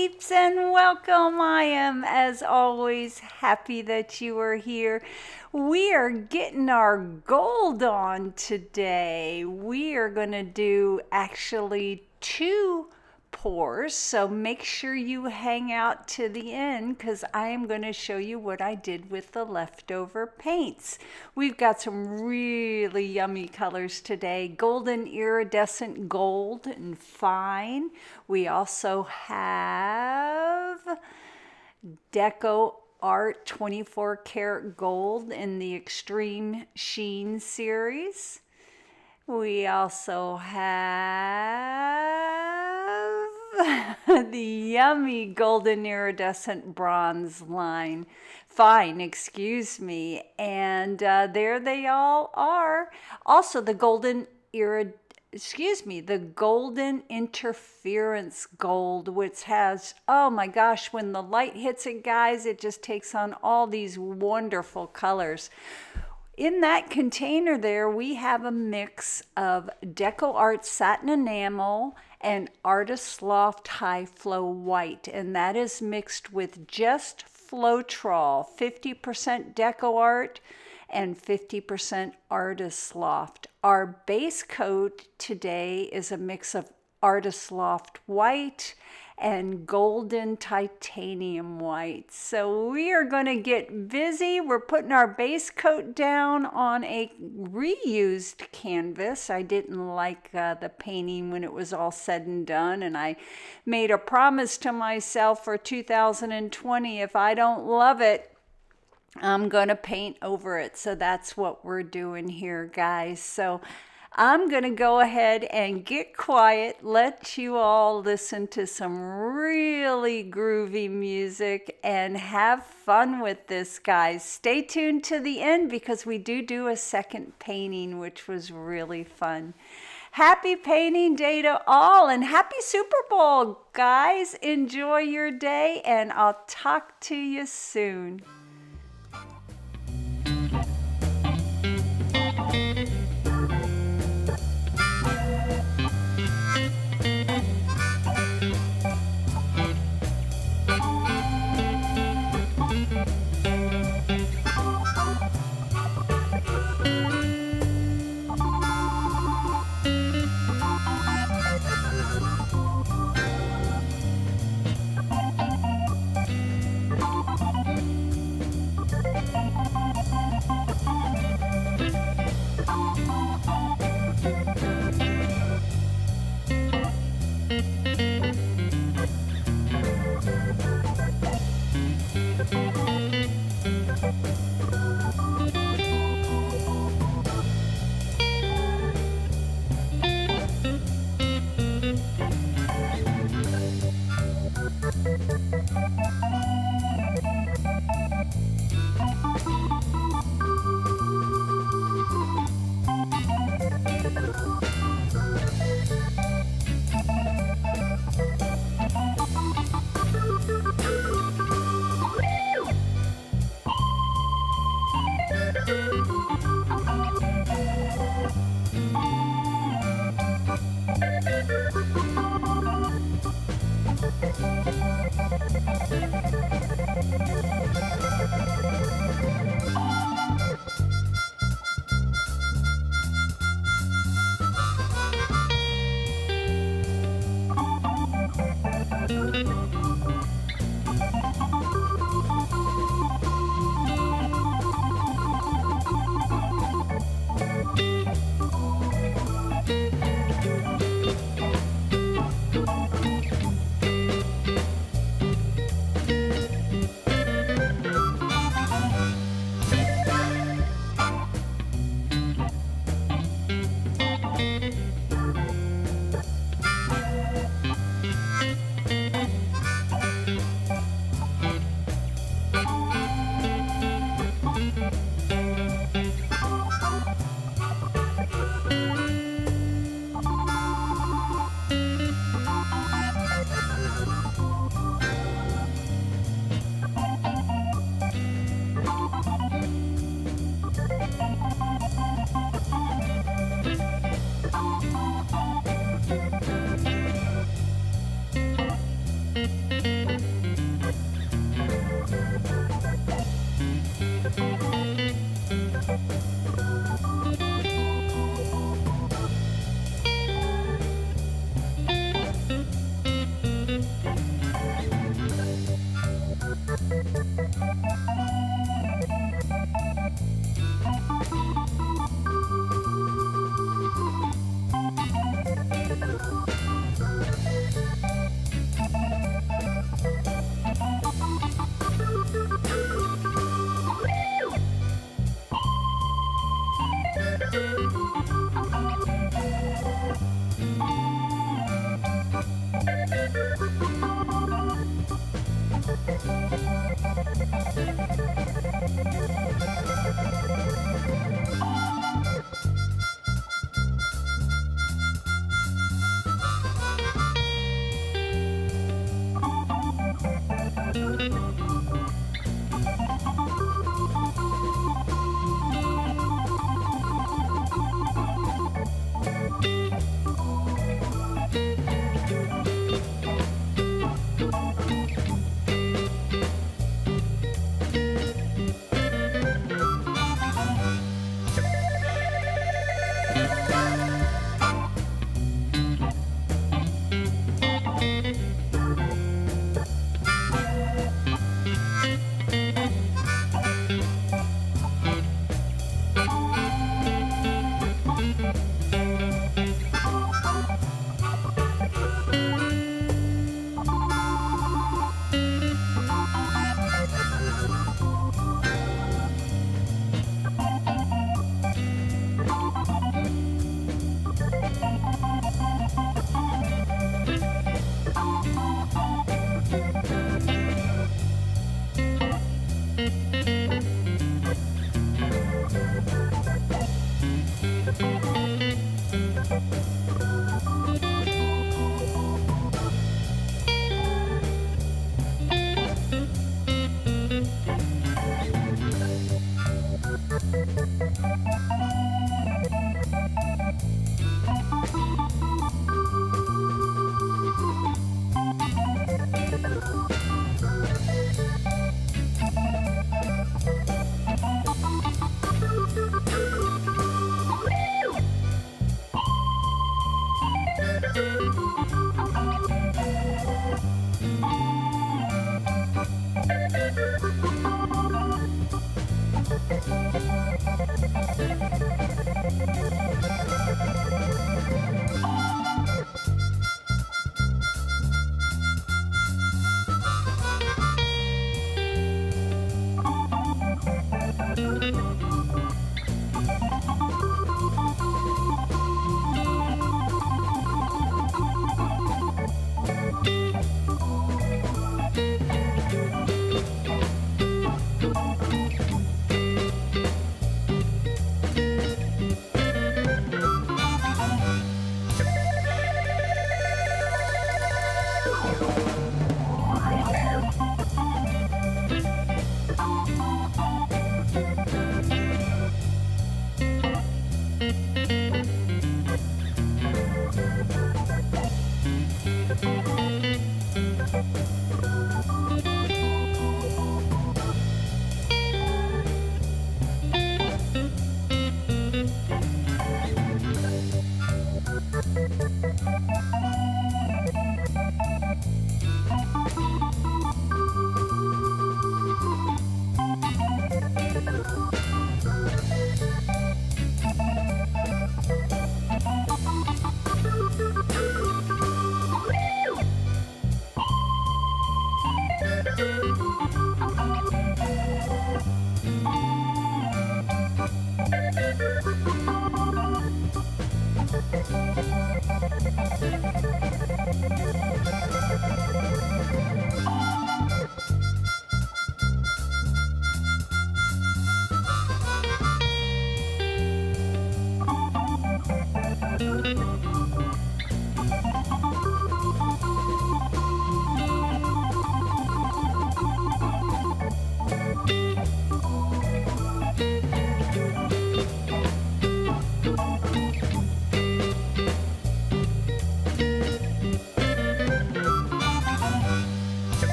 peeps, and welcome. I am, as always, happy that you are here. We are getting our gold on today. We are going to do actually 2 pours, so make sure you hang out to the end because I am going to show you what I did with the leftover paints. We've got some really yummy colors today: golden iridescent gold and fine. We also have Deco Art 24 karat gold in the Extreme Sheen series. We also have the yummy golden iridescent bronze line. Fine, excuse me. And there they all are. Also the golden interference gold, which has, oh my gosh, when the light hits it, guys, it just takes on all these wonderful colors. In that container there, we have a mix of Deco Art Satin Enamel and Artist Loft High Flow White, and that is mixed with just Floetrol, 50% Deco Art and 50% Artist Loft. Our base coat today is a mix of Artist Loft White and golden titanium white. So we are going to get busy. We're putting our base coat down on a reused canvas. I didn't like the painting when it was all said and done, and I made a promise to myself for 2020, if I don't love it, I'm going to paint over it. So that's what we're doing here, guys. So I'm going to go ahead and get quiet, let you all listen to some really groovy music and have fun with this, guys. Stay tuned to the end because we do a second painting, which was really fun. Happy painting day to all, and happy Super Bowl, guys. Enjoy your day, and I'll talk to you soon.